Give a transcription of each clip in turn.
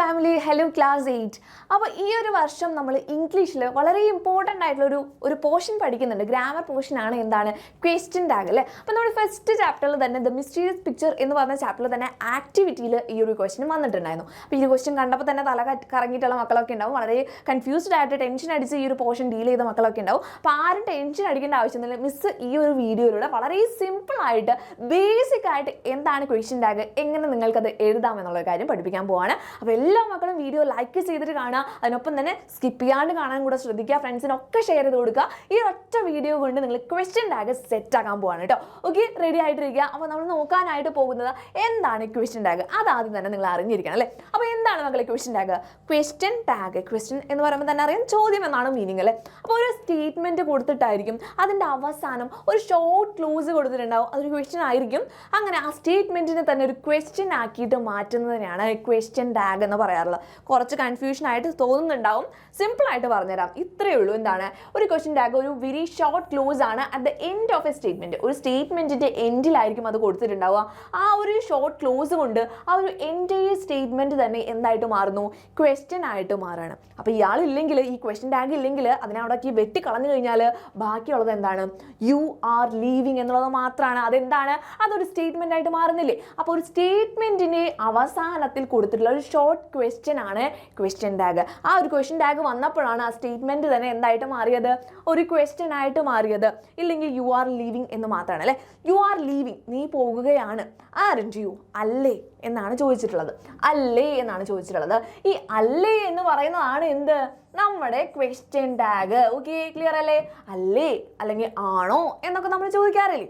Family, hello class 8. അപ്പോൾ ഈ ഒരു വർഷം നമ്മൾ ഇംഗ്ലീഷിൽ വളരെ ഇമ്പോർട്ടൻ്റ് ആയിട്ടുള്ള ഒരു പോർഷൻ പഠിക്കുന്നുണ്ട്. ഗ്രാമർ പോർഷനാണ് എന്താണ് ക്വസ്റ്റ്യൻ ടാഗ് അല്ലേ. അപ്പോൾ നമ്മൾ ഫസ്റ്റ് ചാപ്റ്ററിൽ തന്നെ ദ മിസ്റ്റീരിയസ് പിക്ചർ എന്ന് പറഞ്ഞ ചാപ്റ്ററിൽ തന്നെ ആക്ടിവിറ്റിയിൽ ഈ ഒരു ക്വസ്റ്റ്യൻ വന്നിട്ടുണ്ടായിരുന്നു. അപ്പോൾ ഈ ക്വസ്റ്റ്യൻ കണ്ടപ്പോൾ തന്നെ തല കറങ്ങിയിട്ടുള്ള മക്കളൊക്കെ ഉണ്ടാവും. വളരെ കൺഫ്യൂസ്ഡ് ആയിട്ട് ടെൻഷൻ അടിച്ച് ഈ ഒരു പോർഷൻ ഡീൽ ചെയ്ത മക്കളൊക്കെ ഉണ്ടാവും. അപ്പോൾ ആരും ടെൻഷൻ അടിക്കേണ്ട ആവശ്യമൊന്നുമില്ല. മിസ് ഈ ഒരു വീഡിയോയിലൂടെ വളരെ സിമ്പിളായിട്ട് ബേസിക് ആയിട്ട് എന്താണ് ക്വസ്റ്റ്യൻ ടാഗ്, എങ്ങനെ നിങ്ങൾക്കത് എഴുതാമെന്നുള്ള കാര്യം പഠിപ്പിക്കാൻ പോവാണ്. അപ്പോൾ എല്ലാ മക്കളും വീഡിയോ ലൈക്ക് ചെയ്തിട്ട് കാണുക, അതിനൊപ്പം തന്നെ സ്കിപ്പ് ചെയ്യാണ്ട് കാണാൻ കൂടെ ശ്രദ്ധിക്കുക. ഫ്രണ്ട്സിനൊക്കെ ഷെയർ ചെയ്ത് കൊടുക്കുക. ഈ ഒറ്റ വീഡിയോ കൊണ്ട് നിങ്ങൾ ക്വസ്റ്റ്യൻ ടാഗ് സെറ്റ് ആക്കാൻ പോവാണ് കേട്ടോ. ഓക്കെ, റെഡി ആയിട്ടിരിക്കുക. അപ്പോൾ നമ്മൾ നോക്കാനായിട്ട് പോകുന്നത് എന്താണ് ക്വസ്റ്റ്യൻ ടാഗ്, അതാദ്യം തന്നെ നിങ്ങൾ അറിഞ്ഞിരിക്കണം അല്ലേ. അപ്പോൾ എന്താണ് മക്കളെ question tag? Question tag, question എന്ന് പറയുമ്പോൾ തന്നെ അറിയാം ചോദ്യം എന്നാണ് മീനിങ് അല്ലേ. അപ്പോൾ ഒരു സ്റ്റേറ്റ്മെൻറ്റ് കൊടുത്തിട്ടായിരിക്കും അതിൻ്റെ അവസാനം ഒരു ഷോർട്ട് ക്ലോസ് കൊടുത്തിട്ടുണ്ടാവും, അതൊരു ക്വസ്റ്റ്യൻ ആയിരിക്കും. അങ്ങനെ ആ സ്റ്റേറ്റ്മെൻറ്റിനെ തന്നെ ഒരു ക്വസ്റ്റ്യൻ ആക്കിയിട്ട് മാറ്റുന്നതിനെയാണ് ക്വസ്റ്റ്യൻ ടാഗ് എന്ന് പറയാറുള്ളത്. കുറച്ച് കൺഫ്യൂഷൻ ആയിട്ട് തോന്നുന്നുണ്ടാവും, സിമ്പിളായിട്ട് പറഞ്ഞുതരാം. ഇത്രയേ ഉള്ളൂ. എന്താണ് ഒരു ക്വസ്റ്റ്യൻ ടാഗ്? ഒരു വെരി ഷോർട്ട് ക്ലോസ് ആണ് at the end of A statement. ഒരു സ്റ്റേറ്റ്മെൻറ്റിൻ്റെ എൻഡിലായിരിക്കും അത് കൊടുത്തിട്ടുണ്ടാവുക. ആ ഒരു ഷോർട്ട് ക്ലോസ് കൊണ്ട് ആ ഒരു എൻറ്റയർ സ്റ്റേറ്റ്മെൻറ്റ് തന്നെ എന്തായിട്ട് മാറുന്നു? ക്വസ്റ്റ്യൻ ആയിട്ട് മാറുകയാണ്. അപ്പോൾ ഇയാളില്ലെങ്കിൽ, ഈ ക്വസ്റ്റ്യൻ ടാഗ് ഇല്ലെങ്കിൽ അതിനെ അവിടേക്ക് വെട്ടി കളഞ്ഞു കഴിഞ്ഞാൽ ബാക്കിയുള്ളത് എന്താണ്? യു ആർ ലീവിങ് എന്നുള്ളത് മാത്രമാണ്. അതെന്താണ്? അതൊരു സ്റ്റേറ്റ്മെൻ്റ് ആയിട്ട് മാറുന്നില്ലേ. അപ്പോൾ ഒരു സ്റ്റേറ്റ്മെൻറ്റിൻ്റെ അവസാനത്തിൽ കൊടുത്തിട്ടുള്ള ഒരു ഷോർട്ട് ക്വസ്റ്റ്യൻ ആണ് ക്വസ്റ്റ്യൻ ടാഗ്. ആ ഒരു ക്വസ്റ്റ്യൻ ടാഗ് വന്നപ്പോഴാണ് ആ സ്റ്റേറ്റ്മെൻറ്റ് തന്നെ എന്തായിട്ട് മാറിയത്? ഒരു ക്വസ്റ്റ്യൻ ആയിട്ട് മാറിയത്. ഇല്ലെങ്കിൽ യു ആർ ലീവിങ് എന്ന് മാത്രമാണ് അല്ലേ. യു ആർ ലീവിങ്, നീ പോകുകയാണ്. ആരൻറ്റ് യു, അല്ലേ എന്നാണ് ചോദിച്ചിട്ടുള്ളത്. അല്ലേ എന്നാണ് ചോദിച്ചിട്ടുള്ളത്. ഈ അല്ലേ എന്ന് പറയുന്നതാണ് എന്ത്? നമ്മുടെ ക്വസ്റ്റ്യൻ ടാഗ്. ഓക്കെ, ക്ലിയർ അല്ലേ? അല്ലേ അല്ലെങ്കിൽ ആണോ എന്നൊക്കെ നമ്മൾ ചോദിക്കാറില്ലേ.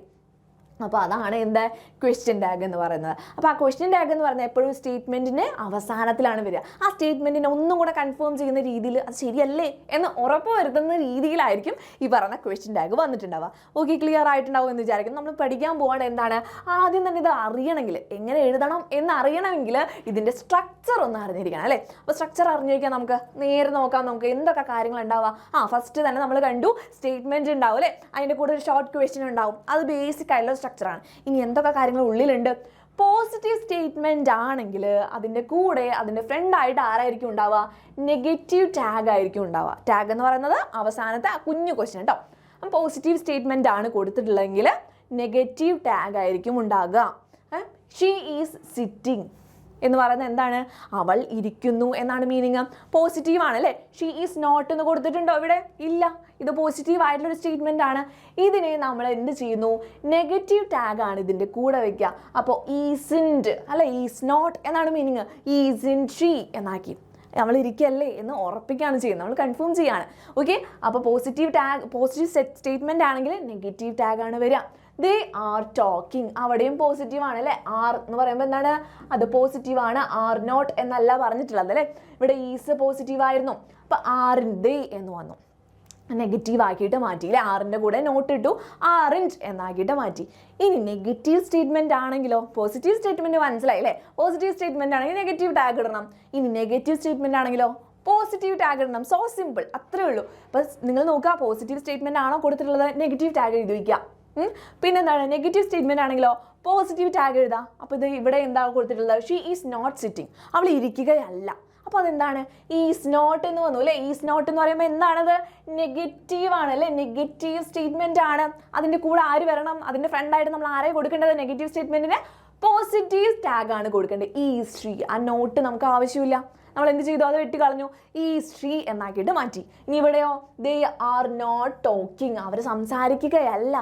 അപ്പോൾ അതാണ് എന്താ ക്വസ്റ്റ്യൻ ടാഗ് എന്ന് പറയുന്നത്. അപ്പോൾ ആ ക്വസ്റ്റ്യൻ ടാഗ് എന്ന് പറയുന്നത് എപ്പോഴും സ്റ്റേറ്റ്മെൻറ്റിൻ്റെ അവസാനത്തിലാണ് വരിക. ആ സ്റ്റേറ്റ്മെൻറ്റിനെ ഒന്നും കൂടെ കൺഫേം ചെയ്യുന്ന രീതിയിൽ അത് ശരിയല്ലേ എന്ന് ഉറപ്പ് വരുത്തുന്ന രീതിയിലായിരിക്കും ഈ പറയുന്ന ക്വസ്റ്റ്യൻ ടാഗ് വന്നിട്ടുണ്ടാവുക. ഓക്കെ, ക്ലിയർ ആയിട്ടുണ്ടാവും എന്ന് വിചാരിക്കും. നമ്മൾ പഠിക്കാൻ പോകേണ്ട എന്താണ്? ആദ്യം തന്നെ ഇത് അറിയണമെങ്കിൽ, എങ്ങനെ എഴുതണം എന്ന് അറിയണമെങ്കിൽ ഇതിൻ്റെ സ്ട്രക്ചർ ഒന്ന് അറിഞ്ഞിരിക്കണം അല്ലേ. അപ്പോൾ സ്ട്രക്ചർ അറിഞ്ഞിരിക്കാൻ നമുക്ക് നേരെ നോക്കാം. നമുക്ക് എന്തൊക്കെ കാര്യങ്ങൾ ഉണ്ടാവുക. ഫസ്റ്റ് തന്നെ നമ്മൾ കണ്ടു സ്റ്റേറ്റ്മെൻറ്റ് ഉണ്ടാവും അല്ലേ. അതിൻ്റെ കൂടെ ഒരു ഷോർട്ട് ക്വസ്റ്റ്യൻ ഉണ്ടാവും. അത് ബേസിക് ആയിട്ടുള്ള സ്ട്രക്ചറാണ്. ഇനി എന്തൊക്കെ കാര്യങ്ങൾ ഉള്ളിലുണ്ട്? പോസിറ്റീവ് സ്റ്റേറ്റ്മെന്റ് ആണെങ്കിൽ അതിൻ്റെ കൂടെ അതിൻ്റെ ഫ്രണ്ടായിട്ട് ആരായിരിക്കും ഉണ്ടാവുക? നെഗറ്റീവ് ടാഗ് ആയിരിക്കും ഉണ്ടാവുക. ടാഗ് എന്ന് പറയുന്നത് അവസാനത്തെ കുഞ്ഞു ക്വസ്റ്റ്യൻ കേട്ടോ. പോസിറ്റീവ് സ്റ്റേറ്റ്മെന്റ് ആണ് കൊടുത്തിട്ടുള്ളതെങ്കിൽ നെഗറ്റീവ് ടാഗ് ആയിരിക്കും ഉണ്ടാകുക. ഷീ ഈസ് സിറ്റിംഗ് എന്ന് പറയുന്നത് എന്താണ്? അവൾ ഇരിക്കുന്നു എന്നാണ് മീനിങ്. പോസിറ്റീവ് ആണ് അല്ലേ. ഷീ ഈസ് നോട്ട് എന്ന് കൊടുത്തിട്ടുണ്ടോ ഇവിടെ? ഇല്ല. ഇത് പോസിറ്റീവ് ആയിട്ടുള്ളൊരു സ്റ്റേറ്റ്മെൻ്റ് ആണ്. ഇതിനെ നമ്മൾ എന്ത് ചെയ്യുന്നു? നെഗറ്റീവ് ടാഗ് ആണ് ഇതിൻ്റെ കൂടെ വയ്ക്കുക. അപ്പോൾ ഈസിൻറ്റ് അല്ലെ, ഈസ് നോട്ട് എന്നാണ് മീനിങ്. ഈസിൻ ഷീ എന്നാക്കി നമ്മൾ ഇരിക്കല്ലേ എന്ന് ഉറപ്പിക്കുകയാണ് ചെയ്യുന്നത്, നമ്മൾ കൺഫേം ചെയ്യാണ്. ഓക്കെ, അപ്പോൾ പോസിറ്റീവ് സ്റ്റേറ്റ്മെൻ്റ് ആണെങ്കിൽ നെഗറ്റീവ് ടാഗ് ആണ് വരിക. ദേ ആർ ടോക്കിംഗ്, അവിടെയും പോസിറ്റീവ് ആണ് അല്ലേ. ആർ എന്ന് പറയുമ്പോൾ എന്താണ്? അത് പോസിറ്റീവ് ആണ്. ആർ നോട്ട് എന്നല്ല പറഞ്ഞിട്ടുള്ളത് അല്ലേ. ഇവിടെ ഈസ് പോസിറ്റീവ് ആയിരുന്നു. അപ്പോൾ ആറിൻ്റെ എന്ന് വന്നു, നെഗറ്റീവ് ആക്കിയിട്ട് മാറ്റി അല്ലേ. ആറിൻ്റെ കൂടെ നോട്ട് ഇട്ടു, ആറിഞ്ച് എന്നാക്കിയിട്ട് മാറ്റി. ഇനി നെഗറ്റീവ് സ്റ്റേറ്റ്മെൻറ്റ് ആണെങ്കിലോ? പോസിറ്റീവ് സ്റ്റേറ്റ്മെൻറ്റ് മനസ്സിലായി അല്ലേ. പോസിറ്റീവ് സ്റ്റേറ്റ്മെൻറ്റ് ആണെങ്കിൽ നെഗറ്റീവ് ടാഗ് ഇടണം. ഇനി നെഗറ്റീവ് സ്റ്റേറ്റ്മെൻറ്റ് ആണെങ്കിലോ? പോസിറ്റീവ് ടാഗ് ഇടണം. സോ സിമ്പിൾ, അത്രേ ഉള്ളൂ. അപ്പോൾ നിങ്ങൾ നോക്കുക, പോസിറ്റീവ് സ്റ്റേറ്റ്മെൻറ്റ് ആണോ കൊടുത്തിട്ടുള്ളത്? നെഗറ്റീവ് ടാഗ് എഴുതി വയ്ക്കുക. പിന്നെന്താണ്? നെഗറ്റീവ് സ്റ്റേറ്റ്മെൻറ്റ് ആണെങ്കിലോ പോസിറ്റീവ് ടാഗ് എഴുതാം. അപ്പോൾ ഇത് ഇവിടെ എന്താ കൊടുത്തിട്ടുള്ളത്? ഷീ ഈസ് നോട്ട് സിറ്റിംഗ്, അവൾ ഇരിക്കുകയല്ല. അപ്പോൾ അതെന്താണ്? ഈസ് നോട്ട് എന്ന് വന്നു അല്ലേ. ഈസ് നോട്ട് എന്ന് പറയുമ്പോൾ എന്താണത്? നെഗറ്റീവ് ആണ് അല്ലേ. നെഗറ്റീവ് സ്റ്റേറ്റ്മെൻറ്റ് ആണ്. അതിൻ്റെ കൂടെ ആര് വരണം? അതിൻ്റെ ഫ്രണ്ടായിട്ട് നമ്മൾ ആരെ കൊടുക്കേണ്ടത്? നെഗറ്റീവ് സ്റ്റേറ്റ്മെൻറ്റിന് പോസിറ്റീവ് ടാഗ് ആണ് കൊടുക്കേണ്ടത്. Is she. ആ നോട്ട് നമുക്ക് ആവശ്യമില്ല, നമ്മൾ എന്ത് ചെയ്തു? അത് വെട്ടി കളഞ്ഞു. ഈ ശ്രീ എന്നാക്കിയിട്ട് മാറ്റി. ഇനി ഇവിടെയോ? ദേ ആർ നോട്ട് ടോക്കിംഗ്, അവർ സംസാരിക്കുകയല്ല.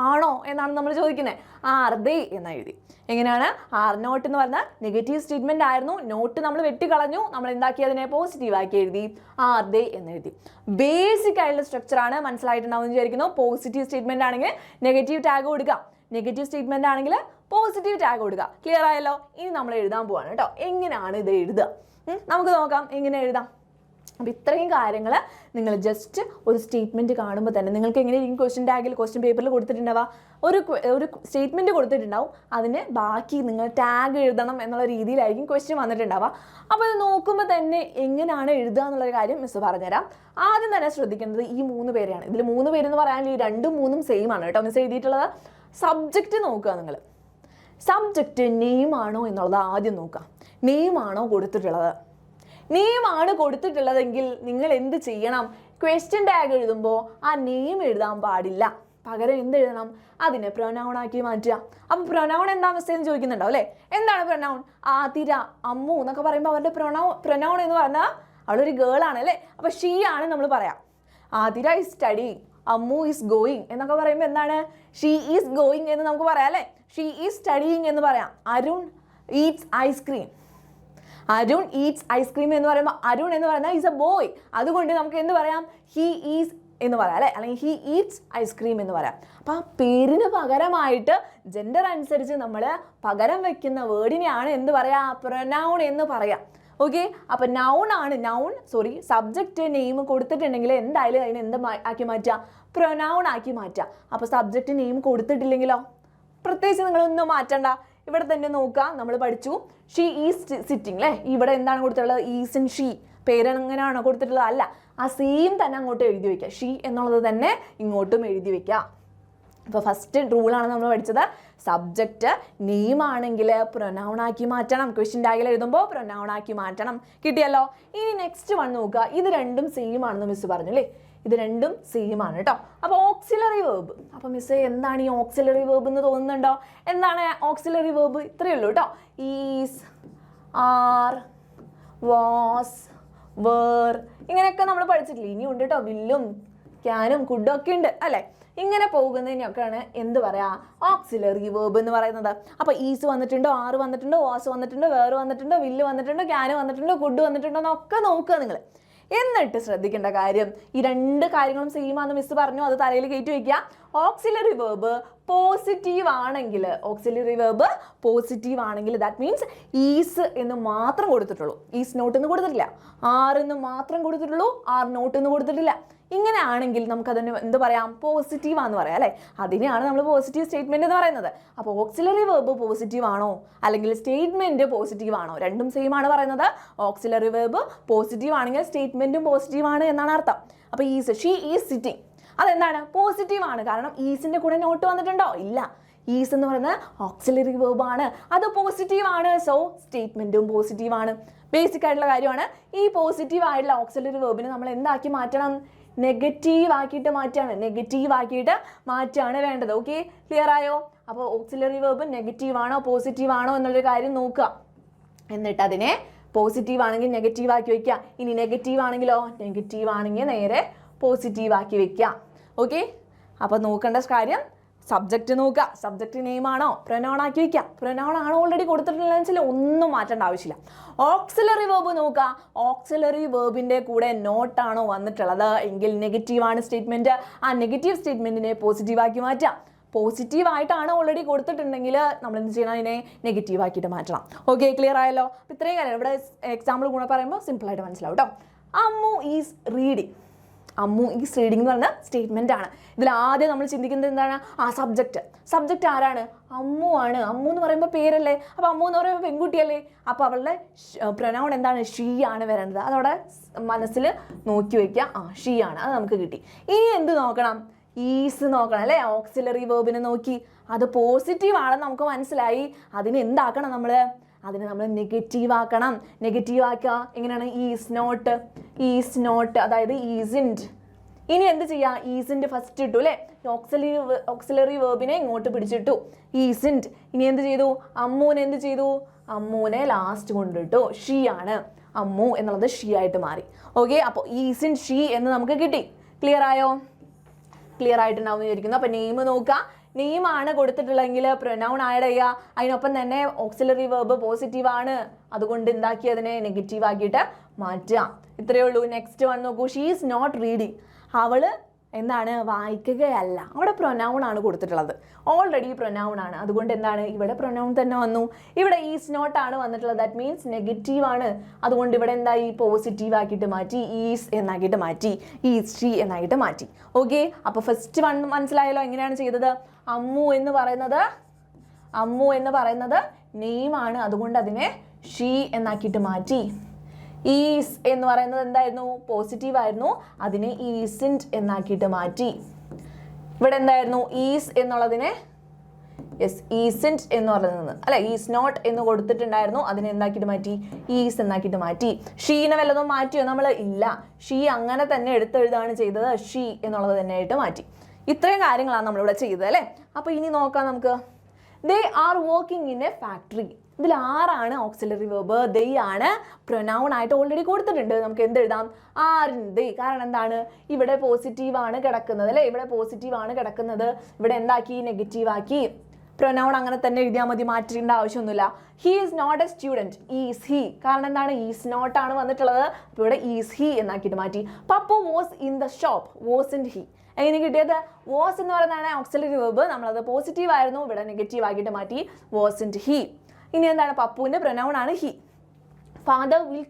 ആണോ എന്നാണ് നമ്മൾ ചോദിക്കുന്നത്. ആർ ദേ എന്ന് എഴുതി. എങ്ങനെയാണ്? ആർ നോട്ട് എന്ന് പറഞ്ഞാൽ നെഗറ്റീവ് സ്റ്റേറ്റ്മെന്റ് ആയിരുന്നു. നോട്ട് നമ്മൾ വെട്ടിക്കളഞ്ഞു. നമ്മൾ എന്താക്കി? അതിനെ പോസിറ്റീവ് ആക്കി എഴുതി. ആർ ദേ എന്ന് എഴുതി. ബേസിക് ആയിട്ടുള്ള സ്ട്രക്ചറാണ്. മനസ്സിലായിട്ടുണ്ടാവും എന്ന് വിചാരിക്കുന്നു. പോസിറ്റീവ് സ്റ്റേറ്റ്മെന്റ് ആണെങ്കിൽ നെഗറ്റീവ് ടാഗ് കൊടുക്കുക, നെഗറ്റീവ് സ്റ്റേറ്റ്മെന്റ് ആണെങ്കിൽ പോസിറ്റീവ് ടാഗ് കൊടുക്കുക. ക്ലിയർ ആയല്ലോ? ഇനി നമ്മൾ എഴുതാൻ പോവാണ് കേട്ടോ. എങ്ങനെയാണ് ഇത് എഴുതുക? നമുക്ക് നോക്കാം എങ്ങനെ എഴുതാം. അപ്പോൾ ഇത്രയും കാര്യങ്ങൾ നിങ്ങൾ ജസ്റ്റ് ഒരു സ്റ്റേറ്റ്മെൻറ്റ് കാണുമ്പോൾ തന്നെ നിങ്ങൾക്ക് എങ്ങനെയായിരിക്കും ക്വസ്റ്റ്യൻ ടാഗിൽ, ക്വസ്റ്റ്യൻ പേപ്പറിൽ കൊടുത്തിട്ടുണ്ടാവുക? ഒരു സ്റ്റേറ്റ്മെൻറ്റ് കൊടുത്തിട്ടുണ്ടാവും, അതിന് ബാക്കി നിങ്ങൾ ടാഗ് എഴുതണം എന്നുള്ള രീതിയിലായിരിക്കും ക്വസ്റ്റ്യൻ വന്നിട്ടുണ്ടാവുക. അപ്പോൾ ഇത് നോക്കുമ്പോൾ തന്നെ എങ്ങനെയാണ് എഴുതുക എന്നുള്ളൊരു കാര്യം മിസ് പറഞ്ഞുതരാം. ആദ്യം തന്നെ ശ്രദ്ധിക്കേണ്ടത് ഈ 3 പേരെയാണ്. ഇതിൽ 3 പേരെന്ന് പറയാൻ ഈ 2ഉം 3ഉം സെയിം ആണ് കേട്ടോ മിസ് എഴുതിയിട്ടുള്ളത്. സബ്ജക്റ്റ് നോക്കുക നിങ്ങൾ. സബ്ജക്റ്റ് നെയിം ആണോ എന്നുള്ളത് ആദ്യം നോക്കുക. നെയിം ആണോ കൊടുത്തിട്ടുള്ളത്? നെയിമാണ് കൊടുത്തിട്ടുള്ളതെങ്കിൽ നിങ്ങൾ എന്ത് ചെയ്യണം? ക്വസ്റ്റ്യൻ ടാഗ് എഴുതുമ്പോൾ ആ നെയിം എഴുതാൻ പാടില്ല, പകരം എന്ത് എഴുതണം? അതിനെ പ്രൊനൗൺ ആക്കി മാറ്റുക. അപ്പൊ പ്രൊനൗൺ എന്താ അവസ്ഥയെന്ന് ചോദിക്കുന്നുണ്ടോ അല്ലേ? എന്താണ് പ്രൊനൗൺ? ആതിര, അമ്മു എന്നൊക്കെ പറയുമ്പോൾ അവരുടെ പ്രൊനൗൺ എന്ന് പറഞ്ഞാൽ അവളൊരു ഗേൾ ആണ് അല്ലേ? അപ്പൊ ഷീ ആണ് നമ്മൾ പറയാം. Athira is studying, Ammu is going എന്നൊക്കെ പറയുമ്പോൾ എന്താണ്? ഷീ ഈസ് ഗോയിങ് എന്ന് നമുക്ക് പറയാം അല്ലേ? ഷീ ഈസ് സ്റ്റഡിയിങ് എന്ന് പറയാം. Arun Eats ice cream, Arun Eats ice cream എന്ന് പറയുമ്പോൾ അരുൺ എന്ന് പറയുന്നത് ഈസ് എ ബോയ്, അതുകൊണ്ട് നമുക്ക് എന്ത് പറയാം? ഹി ഈസ് എന്ന് പറയാം അല്ലേ? അല്ലെങ്കിൽ ഹി ഈറ്റ്സ് ഐസ്ക്രീം എന്ന് പറയാം. അപ്പം ആ പേരിന് പകരമായിട്ട് ജെൻഡർ അനുസരിച്ച് നമ്മൾ പകരം വെക്കുന്ന വേർഡിനെയാണ് എന്ത് പറയാ? പ്രൊനൗൺ എന്ന് പറയാം. ഓക്കെ, അപ്പം സബ്ജക്റ്റ് നെയിം കൊടുത്തിട്ടുണ്ടെങ്കിൽ എന്തായാലും അതിനെ എന്ത് ആക്കി മാറ്റുക? പ്രൊനൗൺ ആക്കി മാറ്റുക. അപ്പോൾ സബ്ജക്റ്റ് നെയിം കൊടുത്തിട്ടില്ലെങ്കിലോ പ്രത്യേകിച്ച് നിങ്ങളൊന്നും മാറ്റണ്ട, ഇവിടെ തന്നെ നോക്കുക. നമ്മൾ പഠിച്ചു ഷീ ഈസ് സിറ്റിംഗ് അല്ലേ? ഇവിടെ എന്താണ് കൊടുത്തിട്ടുള്ളത്? Is in she. പേരെങ്ങനെയാണോ കൊടുത്തിട്ടുള്ളത്? അല്ല, ആ സെയിം തന്നെ അങ്ങോട്ട് എഴുതി വയ്ക്കുക. ഷീ എന്നുള്ളത് തന്നെ ഇങ്ങോട്ടും എഴുതി വയ്ക്കുക. അപ്പോൾ ഫസ്റ്റ് റൂളാണ് നമ്മൾ പഠിച്ചത്. സബ്ജക്റ്റ് നെയിം ആണെങ്കിൽ പ്രൊനൗൺ ആക്കി മാറ്റണം. ക്വസ്റ്റ്യൻ ടാഗിൽ എഴുതുമ്പോൾ പ്രൊനൗൺ ആക്കി മാറ്റണം. കിട്ടിയല്ലോ? ഇനി നെക്സ്റ്റ് വൺ നോക്കുക. ഇത് രണ്ടും സെയിം ആണെന്ന് മിസ് പറഞ്ഞു അല്ലേ? ഇത് രണ്ടും സെയിം ആണ് കേട്ടോ. അപ്പോൾ ഓക്സിലറി വേർബ്. അപ്പോൾ മിസ്സേ എന്താണ് ഈ ഓക്സിലറി വേർബ് എന്ന് തോന്നുന്നുണ്ടോ? എന്താണ് ഓക്സിലറി വേർബ്? ഇത്രയേ ഉള്ളൂ കേട്ടോ. ഈസ്, ആർ, വാസ്, വേർ, ഇങ്ങനെയൊക്കെ നമ്മൾ പഠിച്ചിട്ടില്ല. ഇനി ഉണ്ട് കേട്ടോ, വില്ലും ക്യാനും കുഡും ഒക്കെ ഉണ്ട് അല്ലേ? ഇങ്ങനെ പോകുന്നതിനൊക്കെയാണ് എന്ത് പറയാ? ഓക്സിലറി വേർബ് എന്ന് പറയുന്നത്. അപ്പോൾ ഈസ് വന്നിട്ടുണ്ടോ, ആറ് വന്നിട്ടുണ്ടോ, വാസ് വന്നിട്ടുണ്ടോ, വേർ വന്നിട്ടുണ്ടോ, വില്ല് വന്നിട്ടുണ്ടോ, ക്യാന് വന്നിട്ടുണ്ടോ, കുഡ് വന്നിട്ടുണ്ടോ എന്നൊക്കെ നോക്കുക നിങ്ങൾ. എന്നിട്ട് ശ്രദ്ധിക്കേണ്ട കാര്യം, ഈ രണ്ട് കാര്യങ്ങളും സെയിം ആണെന്ന് മിസ് പറഞ്ഞു, അത് തലയിൽ കയറ്റി വയ്ക്കുക. ഓക്സിലറി വേർബ് പോസിറ്റീവ് ആണെങ്കിൽ, ദാറ്റ് മീൻസ് ഈസ് എന്ന് മാത്രം കൊടുത്തിട്ടുള്ളൂ, ഈസ് നോട്ട് എന്ന് കൊടുത്തിട്ടില്ല. ആർ എന്ന് മാത്രം കൊടുത്തിട്ടുള്ളൂ, ആർ നോട്ട് എന്ന് കൊടുത്തിട്ടില്ല. ഇങ്ങനെ ആണെങ്കിൽ നമുക്കതിന് എന്ത് പറയാം? പോസിറ്റീവ് ആണെന്ന് പറയാം അല്ലേ? അതിനെയാണ് നമ്മൾ പോസിറ്റീവ് സ്റ്റേറ്റ്മെന്റ് എന്ന് പറയുന്നത്. അപ്പോൾ ഓക്സിലറി വേർബ് പോസിറ്റീവ് ആണോ അല്ലെങ്കിൽ സ്റ്റേറ്റ്മെന്റ് പോസിറ്റീവ് ആണോ? രണ്ടും സെയിം ആണ് പറയുന്നത്. ഓക്സിലറി വേർബ് പോസിറ്റീവ് ആണെങ്കിൽ സ്റ്റേറ്റ്മെന്റും പോസിറ്റീവ് ആണ് എന്നാണ് അർത്ഥം. അപ്പോൾ ഈസ്, ഷീ ഈസ് സിറ്റിംഗ്, അതെന്താണ്? പോസിറ്റീവ് ആണ്. കാരണം ഈസിന്റെ കൂടെ നോട്ട് വന്നിട്ടുണ്ടോ? ഇല്ല. ഈസ് എന്ന് പറയുന്നത് ഓക്സിലറി വേർബ് ആണ്, അത് പോസിറ്റീവ് ആണ്. സോ സ്റ്റേറ്റ്മെന്റും പോസിറ്റീവ് ആണ്. ബേസിക് ആയിട്ടുള്ള കാര്യമാണ്. ഈ പോസിറ്റീവ് ആയിട്ടുള്ള ഓക്സിലറി വേർബിനെ നമ്മൾ എന്താക്കി മാറ്റണം? നെഗറ്റീവ് ആക്കിയിട്ട് മാറ്റാണ് വേണ്ടത്. ഓക്കെ, ക്ലിയർ ആയോ? അപ്പോൾ ഓക്സിലറി വേർബ് നെഗറ്റീവ് ആണോ പോസിറ്റീവ് ആണോ എന്നുള്ളൊരു കാര്യം നോക്കുക. എന്നിട്ട് അതിനെ പോസിറ്റീവ് ആണെങ്കിൽ നെഗറ്റീവ് ആക്കി വെക്കുക. ഇനി നെഗറ്റീവ് ആണെങ്കിലോ? നെഗറ്റീവ് ആണെങ്കിൽ നേരെ പോസിറ്റീവ് ആക്കി വെക്കുക. ഓക്കെ, അപ്പോൾ നോക്കേണ്ട കാര്യം സബ്ജക്റ്റ് നോക്കുക. സബ്ജക്റ്റ് നെയിം ആണോ പ്രൊനൗൺ ആക്കി വെക്കുക. പ്രൊനൗൺ ആണോ ഓൾറെഡി കൊടുത്തിട്ടുള്ളതെന്ന് വെച്ചാൽ ഒന്നും മാറ്റേണ്ട ആവശ്യമില്ല. ഓക്സിലറി വേർബ് നോക്കുക. ഓക്സിലറി വേർബിൻ്റെ കൂടെ നോട്ടാണോ വന്നിട്ടുള്ളത് എങ്കിൽ നെഗറ്റീവാണ് സ്റ്റേറ്റ്മെൻറ്റ്. ആ നെഗറ്റീവ് സ്റ്റേറ്റ്മെൻറ്റിനെ പോസിറ്റീവ് ആക്കി മാറ്റാം. പോസിറ്റീവ് ആയിട്ടാണ് ഓൾറെഡി കൊടുത്തിട്ടുണ്ടെങ്കിൽ നമ്മൾ എന്ത് ചെയ്യണം? അതിനെ നെഗറ്റീവ് ആക്കിയിട്ട് മാറ്റണം. ഓക്കെ, ക്ലിയർ ആയല്ലോ? ഇത്രയും കാര്യം ഇവിടെ എക്സാമ്പിൾ കൂടെ പറയുമ്പോൾ സിമ്പിളായിട്ട് മനസ്സിലാവും കേട്ടോ. Ammu is reading. Ammu is reading എന്ന് പറഞ്ഞ സ്റ്റേറ്റ്മെൻ്റ് ആണ്. ഇതിൽ ആദ്യം നമ്മൾ ചിന്തിക്കുന്നത് എന്താണ്? സബ്ജക്റ്റ് ആരാണ്? അമ്മു ആണ്. അമ്മു എന്ന് പറയുമ്പോൾ പേരല്ലേ? അപ്പോൾ അമ്മു എന്ന് പറയുമ്പോൾ പെൺകുട്ടിയല്ലേ? അപ്പോൾ അവളുടെ പ്രൊനൗൺ എന്താണ്? ഷീ ആണ് വരേണ്ടത്. അതവിടെ മനസ്സിൽ നോക്കി വയ്ക്കുക. ഷീ ആണ്, അത് നമുക്ക് കിട്ടി. ഇനി എന്ത് നോക്കണം? ഈസ് നോക്കണം അല്ലേ? ഓക്സിലറി വേർബിനെ നോക്കി, അത് പോസിറ്റീവ് ആണെന്ന് നമുക്ക് മനസ്സിലായി. അതിന് എന്താക്കണം നമ്മൾ? അതിനെ നമ്മൾ നെഗറ്റീവ് ആക്കണം. നെഗറ്റീവ് ആക്കുക എങ്ങനെയാണ്? ഈസ് നോട്ട്, അതായത് ഈസിൻറ്റ്. ഇനി എന്ത് ചെയ്യുക? ഈസിൻറ്റ് ഫസ്റ്റ് ഇട്ടു അല്ലേ? ഓക്സിലറി വേർബിനെ ഇങ്ങോട്ട് പിടിച്ചിട്ടു, ഈസിൻറ്റ്. ഇനി എന്ത് ചെയ്തു? അമ്മൂനെ എന്ത് ചെയ്തു? അമ്മൂനെ ലാസ്റ്റ് കൊണ്ടിട്ടു. ഷീ ആണ്. അമ്മു എന്നുള്ളത് ഷീ ആയിട്ട് മാറി. ഓക്കെ, അപ്പോൾ ഈസിൻറ്റ് ഷീ എന്ന് നമുക്ക് കിട്ടി. ക്ലിയർ ആയോ? ക്ലിയർ ആയിട്ടുണ്ടാവും വിചാരിക്കുന്നു. അപ്പോൾ നെയിം നോക്കുക. നെയിമാണ് കൊടുത്തിട്ടുള്ളതെങ്കിൽ പ്രൊനൗൺ ആഡ് ചെയ്യുക. അതിനൊപ്പം തന്നെ ഓക്സിലറി വേർബ് പോസിറ്റീവ് ആണ്, അതുകൊണ്ട് എന്താക്കി അതിനെ നെഗറ്റീവ് ആക്കിയിട്ട് മാറ്റുക. ഇത്രയേ ഉള്ളൂ. നെക്സ്റ്റ് വൺ നോക്കൂ. She is not reading. അവള് എന്താണ്? വായിക്കുകയല്ല. അവിടെ പ്രൊനൗൺ ആണ് കൊടുത്തിട്ടുള്ളത്. ഓൾറെഡി പ്രൊനൗൺ ആണ്, അതുകൊണ്ട് എന്താണ്? ഇവിടെ പ്രൊനൗൺ തന്നെ വന്നു. ഇവിടെ ഈസ് നോട്ട് ആണ് വന്നിട്ടുള്ളത്. ദാറ്റ് മീൻസ് നെഗറ്റീവ് ആണ്, അതുകൊണ്ട് ഇവിടെ എന്തായി? പോസിറ്റീവ് ആക്കിയിട്ട് മാറ്റി, ഈസ് എന്നാക്കിയിട്ട് മാറ്റി, ഈസ് ഷീ എന്നായിട്ട് മാറ്റി. ഓക്കെ, അപ്പോൾ ഫസ്റ്റ് വൺ മനസ്സിലായല്ലോ എങ്ങനെയാണ് ചെയ്തത്? അമ്മു എന്ന് പറയുന്നത് നെയിം ആണ്, അതുകൊണ്ട് അതിനെ ഷീ എന്നാക്കിയിട്ട് മാറ്റി. ഈസ് എന്ന് പറയുന്നത് എന്തായിരുന്നു? പോസിറ്റീവ് ആയിരുന്നു, അതിനെ ഈസിൻറ്റ് എന്നാക്കിയിട്ട് മാറ്റി. ഇവിടെ എന്തായിരുന്നു? ഈസ് എന്നുള്ളതിനെ യെസ് ഈസൻറ്റ് എന്ന് പറയുന്നത് അല്ലെ, ഈസ് നോട്ട് എന്ന് കൊടുത്തിട്ടുണ്ടായിരുന്നു, അതിനെ എന്താക്കിയിട്ട് മാറ്റി, ഈസ് എന്നാക്കിയിട്ട് മാറ്റി. ഷീനെ വല്ലതും മാറ്റിയോ നമ്മൾ? ഇല്ല, ഷീ അങ്ങനെ തന്നെ എടുത്തെഴുതാണ് ചെയ്തത്, ഷീ എന്നുള്ളത് തന്നെ ആയിട്ട് മാറ്റി. ഇത്രയും കാര്യങ്ങളാണ് നമ്മളിവിടെ ചെയ്തത് അല്ലേ. അപ്പോൾ ഇനി നോക്കാം നമുക്ക്. They are working in a factory. ഇതിൽ ആരാണ് ഓക്സിലറി വെർബ്? ദേ ആണ് പ്രൊനൗൺ ആയിട്ട് ഓൾറെഡി കൊടുത്തിട്ടുണ്ട്. നമുക്ക് എന്തെഴുതാം? ആർ ഇൻ ദേ. കാരണം എന്താണ്? ഇവിടെ പോസിറ്റീവ് ആണ് കിടക്കുന്നത് അല്ലേ, ഇവിടെ പോസിറ്റീവ് ആണ് കിടക്കുന്നത്. ഇവിടെ എന്താക്കി? നെഗറ്റീവ് ആക്കി. പ്രൊനൗൺ അങ്ങനെ തന്നെ എഴുതിയാൽ മതി, മാറ്റേണ്ട ആവശ്യമൊന്നുമില്ല. He is not a student, is he. കാരണം എന്താണ്? ഈസ് നോട്ട് ആണ് വന്നിട്ടുള്ളത്, അപ്പോൾ ഇവിടെ ഈസ് ഹി എന്നാക്കിയിട്ട് മാറ്റി. Pappu was in the shop, was in he. എങ്ങനെ കിട്ടിയത്? വാസ് എന്ന് പറയുന്നതാണ് ഓക്സിലറി വെർബ്, നമ്മളത് പോസിറ്റീവ് ആയിരുന്നു, ഇവിടെ നെഗറ്റീവ് ആക്കിയിട്ട് മാറ്റി, വാസ് ഇൻ ഹി. ഇനി എന്താണ്? പപ്പുവിൻ്റെ പ്രൊനൗൺ ആണ് he. Father will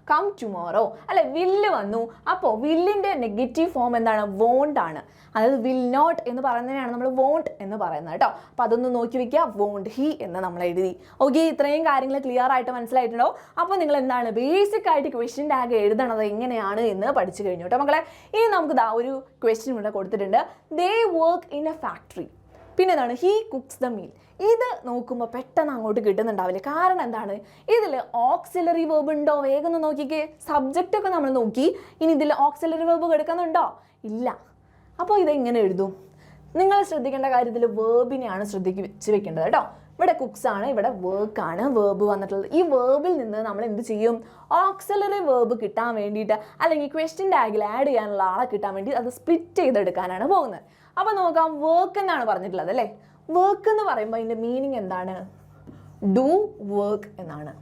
come tomorrow അല്ലെ, വില്ല് വന്നു. അപ്പോൾ വില്ലിൻ്റെ നെഗറ്റീവ് ഫോം എന്താണ്? വോണ്ട് ആണ്. അതായത് വിൽ നോട്ട് എന്ന് പറയുന്നതിനാണ് നമ്മൾ വോണ്ട് എന്ന് പറയുന്നത് കേട്ടോ. അപ്പോൾ അതൊന്ന് നോക്കി വെക്കുക, വോണ്ട് ഹി എന്ന് നമ്മൾ എഴുതി. ഓക്കെ, ഇത്രയും കാര്യങ്ങൾ ക്ലിയർ ആയിട്ട് മനസ്സിലായിട്ടുണ്ടോ? അപ്പോൾ നിങ്ങൾ എന്താണ് ബേസിക് ആയിട്ട് ക്വസ്റ്റ്യൻ ടാഗ് എഴുതണത് എങ്ങനെയാണ് എന്ന് പഠിച്ചു കഴിഞ്ഞു കേട്ടോ മക്കളെ. ഇനി നമുക്ക് ഒരു ക്വസ്റ്റ്യൻ ഇവിടെ കൊടുത്തിട്ടുണ്ട്. ദേ വർക്ക് ഇൻ എ ഫാക്ടറി. പിന്നെ എന്താണ്? He cooks the meal. ഇത് നോക്കുമ്പോൾ പെട്ടെന്ന് അങ്ങോട്ട് കിട്ടുന്നുണ്ടാവില്ല. കാരണം എന്താണ്? ഇതിൽ ഓക്സിലറി വേർബ് ഉണ്ടോ? വേഗം ഒന്ന് നോക്കിക്കേ. സബ്ജക്റ്റ് ഒക്കെ നമ്മൾ നോക്കി, ഇനി ഇതിൽ ഓക്സിലറി വേർബ് എടുക്കുന്നുണ്ടോ? ഇല്ല. അപ്പോൾ ഇതെങ്ങനെ എഴുതും? നിങ്ങൾ ശ്രദ്ധിക്കേണ്ട കാര്യത്തിൽ വേർബിനെയാണ് ശ്രദ്ധിച്ച് വെക്കേണ്ടത് കേട്ടോ. ഇവിടെ കുക്സ് ആണ്, ഇവിടെ വർക്ക് ആണ് വേർബ് വന്നിട്ടുള്ളത്. ഈ വേർബിൽ നിന്ന് നമ്മൾ എന്ത് ചെയ്യും? ഓക്സിലറി വേർബ് കിട്ടാൻ വേണ്ടിയിട്ട്, അല്ലെങ്കിൽ ക്വസ്റ്റ്യൻ ടാഗിൽ ആഡ് ചെയ്യാനുള്ള ആളെ കിട്ടാൻ വേണ്ടി അത് സ്പ്ലിറ്റ് ചെയ്തെടുക്കാനാണ് പോകുന്നത്. അപ്പോൾ നോക്കാം, വർക്ക് എന്നാണ് പറഞ്ഞിട്ടുള്ളത് അല്ലേ. വർക്ക് എന്ന് പറയുമ്പോൾ അതിൻ്റെ മീനിങ് എന്താണ്? ഡു വർക്ക് എന്നാണ്.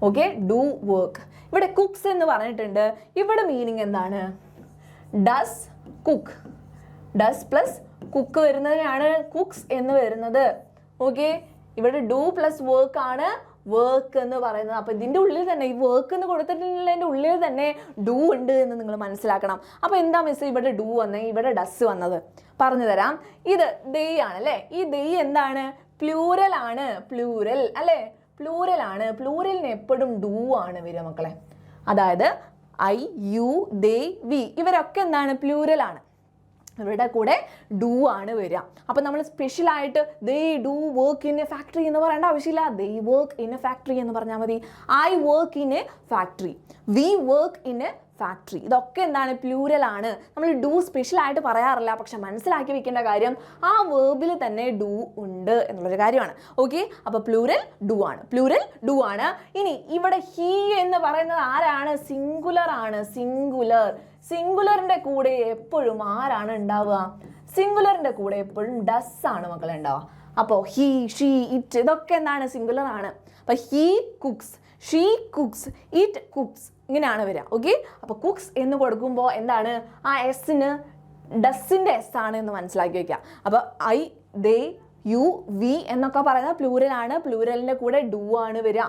Okay, do work. ഇവിടെ കുക്സ് എന്ന് പറഞ്ഞിട്ടുണ്ട്, ഇവിടെ മീനിങ് എന്താണ്? Does cook. Does plus cook വരുന്നതിനാണ് കുക്സ് എന്ന് വരുന്നത്. ഓക്കെ, ഇവിടെ ഡു പ്ലസ് വർക്ക് ആണ് വർക്ക് എന്ന് പറയുന്നത്. അപ്പോൾ ഇതിൻ്റെ ഉള്ളിൽ തന്നെ ഈ വർക്ക് എന്ന് കൊടുത്തിട്ടുള്ളതിൻ്റെ ഉള്ളിൽ തന്നെ ഡു ഉണ്ട് എന്ന് നിങ്ങൾ മനസ്സിലാക്കണം. അപ്പോൾ എന്താ മിസ് ഇവിടെ ഡു വന്നത്, ഇവിടെ ഡസ് വന്നത്? പറഞ്ഞു തരാം. ഇത് ദേ ആണ് അല്ലേ. ഈ ദേ എന്താണ്? പ്ലൂരൽ ആണ്. പ്ലൂരൽ അല്ലേ, പ്ലൂരൽ ആണ്. പ്ലൂരലിന് എപ്പോഴും ഡു ആണ് വരിക മക്കളെ. അതായത് ഐ, യു, ദേ, വി ഇവരൊക്കെ എന്താണ്? പ്ലൂരൽ ആണ്. ഇവരുടെ കൂടെ ഡു ആണ് വരിക. അപ്പം നമ്മൾ സ്പെഷ്യലായിട്ട് they do work in a factory എന്ന് പറയേണ്ട ആവശ്യമില്ല. They work in a factory എന്ന് പറഞ്ഞാൽ മതി. I work in a factory, we work in a factory. ഇതൊക്കെ എന്താണ്? പ്ലൂരൽ ആണ്. നമ്മൾ ഡു സ്പെഷ്യലായിട്ട് പറയാറില്ല, പക്ഷെ മനസ്സിലാക്കി വെക്കേണ്ട കാര്യം ആ വേർബിൽ തന്നെ ഡു ഉണ്ട് എന്നുള്ളൊരു കാര്യമാണ്. ഓക്കെ, അപ്പോൾ പ്ലൂരൽ ഡു ആണ്. പ്ലൂരൽ ഡു ആണ്. ഇനി ഇവിടെ ഹീ എന്ന് പറയുന്നത് ആരാണ്? സിംഗുലർ ആണ്. സിംഗുലർ. സിംഗുലറിൻ്റെ കൂടെ എപ്പോഴും ആരാണ് ഉണ്ടാവുക? സിംഗുലറിൻ്റെ കൂടെ എപ്പോഴും ഡസ് ആണ് മക്കളെ ഉണ്ടാവുക. അപ്പോൾ ഹീ, ഷീ, ഇറ്റ് ഇതൊക്കെ എന്താണ്? സിംഗുലർ ആണ്. അപ്പോൾ he cooks, she cooks, it cooks ഇങ്ങനെയാണ് വരിക. ഓക്കെ, അപ്പോൾ കുക്സ് എന്ന് കൊടുക്കുമ്പോൾ എന്താണ്? ആ എസ്സിന് ഡസ്സിൻ്റെ എസ് ആണ് എന്ന് മനസ്സിലാക്കി വയ്ക്കുക. അപ്പോൾ ഐ, ദേ, യു, വി എന്നൊക്കെ പറയുന്നത് പ്ലൂരലാണ്. പ്ലൂരലിൻ്റെ കൂടെ ഡു ആണ് വരിക.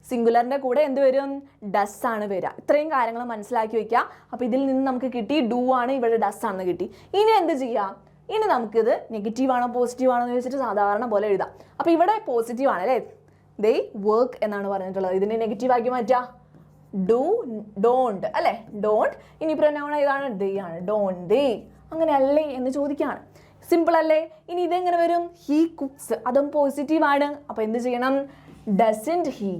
സിംഗുലറിൻ്റെ കൂടെ എന്ത് വരും? ഡസ് ആണ് വരിക. ഇത്രയും കാര്യങ്ങൾ മനസ്സിലാക്കി വയ്ക്കുക. അപ്പോൾ ഇതിൽ നിന്ന് നമുക്ക് കിട്ടി ഡു ആണ്, ഇവിടെ ഡസ് ആണെന്ന് കിട്ടി. ഇനി എന്ത് ചെയ്യാം? ഇനി നമുക്കിത് നെഗറ്റീവ് ആണോ പോസിറ്റീവ് ആണോ എന്ന് വെച്ചിട്ട് സാധാരണ പോലെ എഴുതാം. അപ്പോൾ ഇവിടെ പോസിറ്റീവ് ആണ് അല്ലേ, ദേ വർക്ക് എന്നാണ് പറഞ്ഞിട്ടുള്ളത്. ഇതിനെ നെഗറ്റീവ് ആക്കി മാറ്റുക, ഡു, ഡോണ്ട് അല്ലേ, ഡോണ്ട്. ഇനി പ്രൊനൗൺ ഏതാണ്? ദേ ആണ്. ഡോണ്ട് ദേ, അങ്ങനെ അല്ലേ എന്ന് ചോദിക്കുകയാണ്. സിമ്പിൾ അല്ലേ? ഇനി ഇതെങ്ങനെ വരും? ഹീ കുക്സ്, അതും പോസിറ്റീവ് ആണ്. അപ്പോൾ എന്ത് ചെയ്യണം? Doesn't he,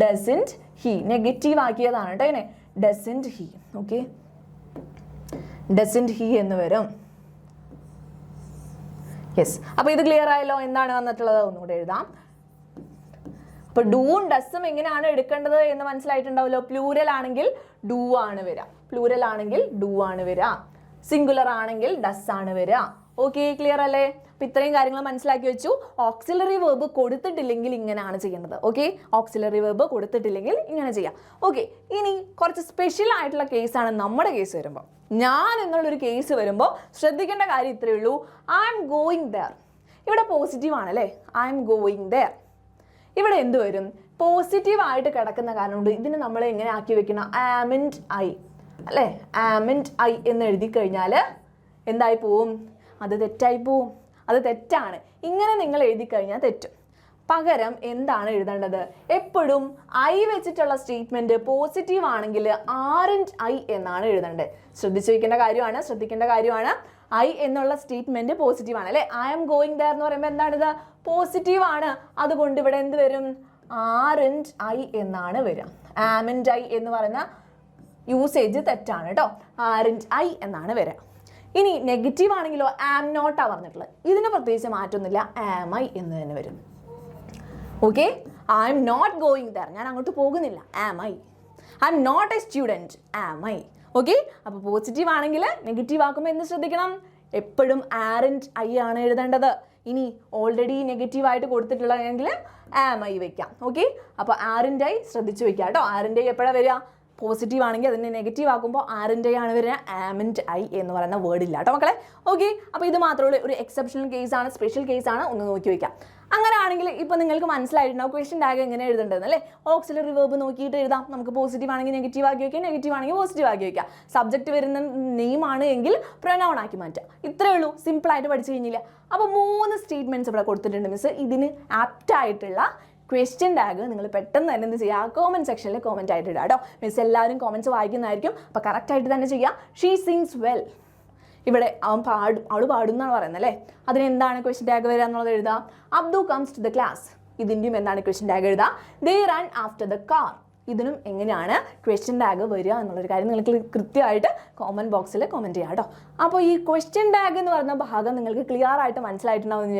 doesn't he negative ആക്കിയതാണ് കേട്ടോ. ഇങ്ങനെ doesn't he. Okay, doesn't he എന്ന് വരും. യെസ്, അപ്പോൾ ഇത് ക്ലിയർ ആയല്ലോ എന്താണ് വന്നിട്ടുള്ളത്? ഒന്നുകൂടെ എഴുതാം. അപ്പോൾ ഡൂവും ഡസ്സും എങ്ങനെയാണ് എടുക്കേണ്ടത് എന്ന് മനസ്സിലായിട്ടുണ്ടാവല്ലോ. പ്ലൂരൽ ആണെങ്കിൽ ഡൂ ആണ് വരിക, പ്ലൂരൽ ആണെങ്കിൽ ഡൂ ആണ് വരിക, സിംഗുലർ ആണെങ്കിൽ ഡസ് ആണ് വരിക. ഓക്കെ, ക്ലിയർ അല്ലേ? അപ്പോൾ ഇത്രയും കാര്യങ്ങൾ മനസ്സിലാക്കി വെച്ചു. ഓക്സിലറി വെർബ് കൊടുത്തിട്ടില്ലെങ്കിൽ ഇങ്ങനെയാണ് ചെയ്യേണ്ടത്. ഓക്കെ, ഓക്സിലറി വെർബ് കൊടുത്തിട്ടില്ലെങ്കിൽ ഇങ്ങനെ ചെയ്യാം. ഓക്കെ, ഇനി കുറച്ച് സ്പെഷ്യൽ ആയിട്ടുള്ള കേസാണ് നമ്മുടെ കേസ് വരുമ്പോൾ. ഞാൻ എന്നുള്ളൊരു കേസ് വരുമ്പോൾ ശ്രദ്ധിക്കേണ്ട കാര്യം ഇത്രയേ ഉള്ളൂ. I am going there. ഇവിടെ പോസിറ്റീവ് ആണല്ലേ, ഐ എം ഗോയിങ് ദർ. ഇവിടെ എന്ത് വരും? പോസിറ്റീവ് ആയിട്ട് കിടക്കുന്ന കാരണം കൊണ്ട് ഇതിന് നമ്മൾ എങ്ങനെ ആക്കി വെക്കണം? ആമൻഡ് ഐ അല്ലേ, ആമൻഡ് ഐ എന്ന് എഴുതി കഴിഞ്ഞാൽ എന്തായി പോവും? അത് തെറ്റായി പോവും. അത് തെറ്റാണ്. ഇങ്ങനെ നിങ്ങൾ എഴുതി കഴിഞ്ഞാൽ തെറ്റും. പകരം എന്താണ് എഴുതേണ്ടത്? എപ്പോഴും ഐ വെച്ചിട്ടുള്ള സ്റ്റേറ്റ്മെന്റ് പോസിറ്റീവ് ആണെങ്കിൽ ആറൻറ്റ് ഐ എന്നാണ് എഴുതേണ്ടത്. ശ്രദ്ധിച്ചു വെക്കേണ്ട കാര്യമാണ്, ശ്രദ്ധിക്കേണ്ട കാര്യമാണ്. ഐ എന്നുള്ള സ്റ്റേറ്റ്മെന്റ് പോസിറ്റീവ് ആണ് അല്ലേ. ഐ ആം ഗോയിങ് ദർ എന്ന് പറയുമ്പോൾ എന്താണിത്, പോസിറ്റീവ് ആണ്. അതുകൊണ്ട് ഇവിടെ എന്ത് വരും, ആർൻറ്റ് ഐ എന്നാണ് വരിക. ആംൻറ്റ് ഐ എന്ന് പറയുന്ന യൂസേജ് തെറ്റാണ് കേട്ടോ. ആർൻറ്റ് ഐ എന്നാണ് വരിക. ഇനി നെഗറ്റീവ് ആണെങ്കിലോ ആം നോട്ടാ പറഞ്ഞിട്ടുള്ളത്. ഇതിന് പ്രത്യേകിച്ച് മാറ്റമൊന്നുമില്ല, ആം ഐ എന്ന് തന്നെ വരും. Okay, I am not going there, ഞാൻ അങ്ങോട്ട് പോകുന്നില്ല, am I. I am not a student, am I. Okay, അപ്പോൾ പോസിറ്റീവ് ആണെങ്കിൽ നെഗറ്റീവ് ആക്കുമ്പോൾ എന്ത് ശ്രദ്ധിക്കണം, എപ്പോഴും ആർൻറ്റ് ഐ ആണ് എഴുതേണ്ടത്. ഇനി ഓൾറെഡി നെഗറ്റീവ് ആയിട്ട് കൊടുത്തിട്ടുള്ളതെങ്കിൽ ആം ഐ വെക്കാം. ഓക്കെ, അപ്പോൾ ആർൻറ്റ് ഐ ശ്രദ്ധിച്ച് വെക്കാം കേട്ടോ. ആർൻറ്റ് ഐ എപ്പോഴാണ് വരിക, പോസിറ്റീവ് ആണെങ്കിൽ അതിനെ നെഗറ്റീവ് ആക്കുമ്പോൾ ആർൻറ്റ് ഐ ആണ് വരിക, ആംൻറ്റ് ഐ എന്ന് പറയുന്ന വേർഡ് ഇല്ല കേട്ടോ മക്കളെ. ഓക്കെ, അപ്പോൾ ഇത് മാത്രമുള്ള ഒരു എക്സെപ്ഷണൽ കേസാണ്, സ്പെഷ്യൽ കേസാണ്, ഒന്ന് നോക്കി വയ്ക്കാം. അങ്ങനെയാണെങ്കിൽ ഇപ്പോൾ നിങ്ങൾക്ക് മനസ്സിലായിട്ടുണ്ടാവും ക്വസ്റ്റ്യൻ ടാഗ് എങ്ങനെ എഴുതേണ്ടതെന്ന് അല്ലേ. ഓക്സിലറി വെർബ് നോക്കിയിട്ട് എഴുതാം. നമുക്ക് പോസിറ്റീവ് ആണെങ്കിൽ നെഗറ്റീവ് ആക്കി വയ്ക്കാം, നെഗറ്റീവ് ആണെങ്കിൽ പോസിറ്റീവ് ആക്കി വയ്ക്കാം. സബ്ജക്റ്റ് വരുന്ന നെയിം ആണ് എങ്കിൽ പ്രൊനൗൺ ആക്കി മാറ്റാം. ഇത്രയേ ഉള്ളൂ, സിമ്പിളായിട്ട് പഠിച്ചു കഴിഞ്ഞില്ല. അപ്പോൾ 3 സ്റ്റേറ്റ്മെൻറ്റ്സ് ഇവിടെ കൊടുത്തിട്ടുണ്ട് മിസ്. ഇതിന് ആപ്റ്റ് ആയിട്ടുള്ള ക്വസ്റ്റ്യൻ ടാഗ് നിങ്ങൾ പെട്ടെന്ന് തന്നെ എന്ത് ചെയ്യുക, കോമൻറ്റ് സെക്ഷനിൽ കോമൻറ്റ് ആയിട്ട് ഇടുക കേട്ടോ. മിസ് എല്ലാവരും കോമൻറ്റ്സ് വായിക്കുന്നതായിരിക്കും. അപ്പോൾ കറക്റ്റായിട്ട് തന്നെ ചെയ്യുക. ഷീ സിങ്സ് വെൽ, ഇവിടെ അവൾ പാടും എന്നാണ് പറയുന്നത് അല്ലേ. അതിനെന്താണ് ക്വസ്റ്റ്യൻ ടാഗ് വരിക എന്നുള്ളത് എഴുതുക. Abdu comes to the class, ഇതിൻ്റെയും എന്താണ് ക്വസ്റ്റ്യൻ ടാഗ് എഴുതുക. They run after the car, ഇതിനും എങ്ങനെയാണ് ക്വസ്റ്റ്യൻ ടാഗ് വരിക എന്നുള്ളൊരു കാര്യം നിങ്ങൾക്ക് കൃത്യമായിട്ട് കോമൻറ്റ് ബോക്സിൽ കോമൻറ്റ് ചെയ്യാം കേട്ടോ. അപ്പോൾ ഈ ക്വസ്റ്റ്യൻ ടാഗ് എന്ന് പറയുന്ന ഭാഗം നിങ്ങൾക്ക് ക്ലിയർ ആയിട്ട് മനസ്സിലായിട്ടുണ്ടാവുമെന്ന്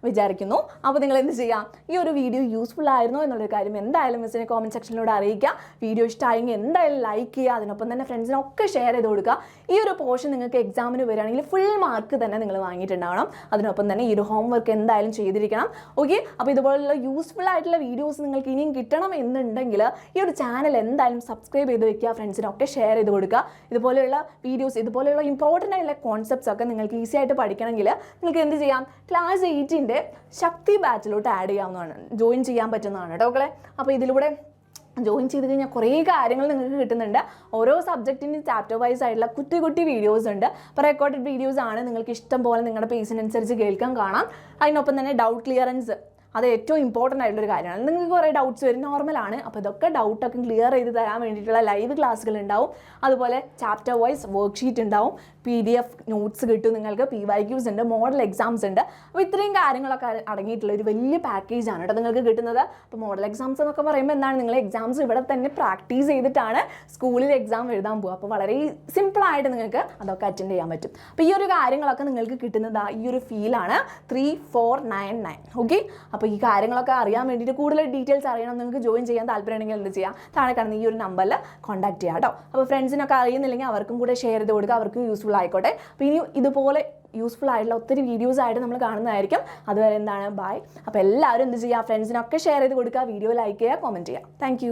വിചാരിക്കുന്നു. അപ്പോൾ നിങ്ങൾ എന്ത് ചെയ്യാം, ഈ ഒരു വീഡിയോ യൂസ്ഫുൾ ആയിരുന്നോ എന്നുള്ളൊരു കാര്യം എന്തായാലും മിസ്സിനെ കോമൻറ്റ് സെക്ഷനിലൂടെ അറിയിക്കുക. വീഡിയോ ഇഷ്ടമായെങ്കിൽ എന്തായാലും ലൈക്ക് ചെയ്യുക. അതിനൊപ്പം തന്നെ ഫ്രണ്ട്സിനൊക്കെ ഷെയർ ചെയ്ത് കൊടുക്കുക. ഈ ഒരു പോർഷൻ നിങ്ങൾക്ക് എക്സാമിന് വരികയാണെങ്കിൽ ഫുൾ മാർക്ക് തന്നെ നിങ്ങൾ വാങ്ങിയിട്ടുണ്ടാവണം. അതിനൊപ്പം തന്നെ ഈ ഒരു ഹോംവർക്ക് എന്തായാലും ചെയ്തിരിക്കണം. ഓക്കെ, അപ്പോൾ ഇതുപോലുള്ള യൂസ്ഫുൾ ആയിട്ടുള്ള വീഡിയോസ് നിങ്ങൾക്ക് ഇനിയും കിട്ടണം എന്നുണ്ടെങ്കിൽ ഈ ഒരു ചാനൽ എന്തായാലും സബ്സ്ക്രൈബ് ചെയ്ത് വെക്കുക. ഫ്രണ്ട്സിനൊക്കെ ഷെയർ ചെയ്ത് കൊടുക്കുക. ഇതുപോലെയുള്ള വീഡിയോസ്, ഇതുപോലെയുള്ള ഇമ്പോർട്ടൻ്റ് ആയിട്ടുള്ള കോൺസെപ്റ്റ്സ് ഒക്കെ നിങ്ങൾക്ക് ഈസി ആയിട്ട് പഠിക്കണമെങ്കിൽ നിങ്ങൾക്ക് എന്ത് ചെയ്യാം, ക്ലാസ് 8ൻ്റെ ശക്തി ബാച്ചിലോട്ട് ആഡ് ചെയ്യാവുന്നതാണ്, ജോയിൻ ചെയ്യാൻ പറ്റുന്നതാണ് കേട്ടോ മക്കളെ. അപ്പോൾ ഇതിലൂടെ ജോയിൻ ചെയ്ത് കഴിഞ്ഞാൽ കുറേ കാര്യങ്ങൾ നിങ്ങൾക്ക് കിട്ടുന്നുണ്ട്. ഓരോ സബ്ജക്റ്റിൻ്റെ ചാപ്റ്റർ വൈസ് ആയിട്ടുള്ള കുട്ടി കുട്ടി വീഡിയോസ് ഉണ്ട്. അപ്പോൾ റെക്കോർഡഡ് വീഡിയോസ് ആണ്, നിങ്ങൾക്ക് ഇഷ്ടം പോലെ നിങ്ങളുടെ പേസിനനുസരിച്ച് കേൾക്കാൻ കാണാം. അതിനൊപ്പം തന്നെ ഡൗട്ട് ക്ലിയറൻസ്, അത് ഏറ്റവും ഇമ്പോർട്ടൻ്റ് ആയിട്ടുള്ളൊരു കാര്യമാണ്. നിങ്ങൾക്ക് കുറേ ഡൗട്ട്സ് വരും, നോർമലാണ്. അപ്പോൾ ഇതൊക്കെ ഡൗട്ടൊക്കെ ക്ലിയർ ചെയ്ത് തരാൻ വേണ്ടിയിട്ടുള്ള ലൈവ് ക്ലാസ്സുകൾ ഉണ്ടാവും. അതുപോലെ ചാപ്റ്റർ വൈസ് വർക്ക്ഷീറ്റ് ഉണ്ടാവും, PDF നോട്ട്സ് കിട്ടും നിങ്ങൾക്ക്, PYQs ഉണ്ട്, മോഡൽ എക്സാംസ് ഉണ്ട്. അപ്പോൾ ഇത്രയും കാര്യങ്ങളൊക്കെ അടങ്ങിയിട്ടുള്ള ഒരു വലിയ പാക്കേജാണ് കേട്ടോ നിങ്ങൾക്ക് കിട്ടുന്നത്. അപ്പോൾ മോഡൽ എക്സാംസ് എന്നൊക്കെ പറയുമ്പോൾ എന്താണ്, നിങ്ങൾ എക്സാംസ് ഇവിടെ തന്നെ പ്രാക്ടീസ് ചെയ്തിട്ടാണ് സ്കൂളിൽ എക്സാം എഴുതാൻ പോകുക. അപ്പോൾ വളരെ സിമ്പിളായിട്ട് നിങ്ങൾക്ക് അതൊക്കെ അറ്റൻഡ് ചെയ്യാൻ പറ്റും. അപ്പോൾ ഈ ഒരു കാര്യങ്ങളൊക്കെ നിങ്ങൾക്ക് കിട്ടുന്നത് ഈ ഒരു ഫീലാണ് 3499. ഓക്കെ, അപ്പോൾ ഈ കാര്യങ്ങളൊക്കെ അറിയാൻ വേണ്ടിയിട്ട് കൂടുതൽ ഡീറ്റെയിൽസ് അറിയണം, നിങ്ങൾക്ക് ജോയിൻ ചെയ്യാൻ താല്പര്യമുണ്ടെങ്കിൽ എന്ത് ചെയ്യാം, താഴെ കാണുന്ന ഈ ഒരു നമ്പറിൽ കോൺടാക്ട് ചെയ്യാം കേട്ടോ. അപ്പോൾ ഫ്രണ്ട്സിനൊക്കെ അറിയുന്നില്ലെങ്കിൽ അവർക്കും കൂടെ ഷെയർ ചെയ്ത് കൊടുക്കുക, അവർക്കും യൂസ്ഫുൾ ആയിക്കോട്ടെ. അപ്പോൾ ഇനി ഇതുപോലെ യൂസ്ഫുൾ ആയിട്ടുള്ള ഒത്തിരി വീഡിയോസ് ആയിട്ട് നമ്മൾ കാണുന്നതായിരിക്കും. അതുവരെ എന്താണ്, ബൈ. അപ്പോൾ എല്ലാവരും എന്ത് ചെയ്യുക, ഫ്രണ്ട്സിനൊക്കെ ഷെയർ ചെയ്ത് കൊടുക്കുക, വീഡിയോ ലൈക്ക് ചെയ്യുക, കോമെൻറ്റ് ചെയ്യുക. താങ്ക്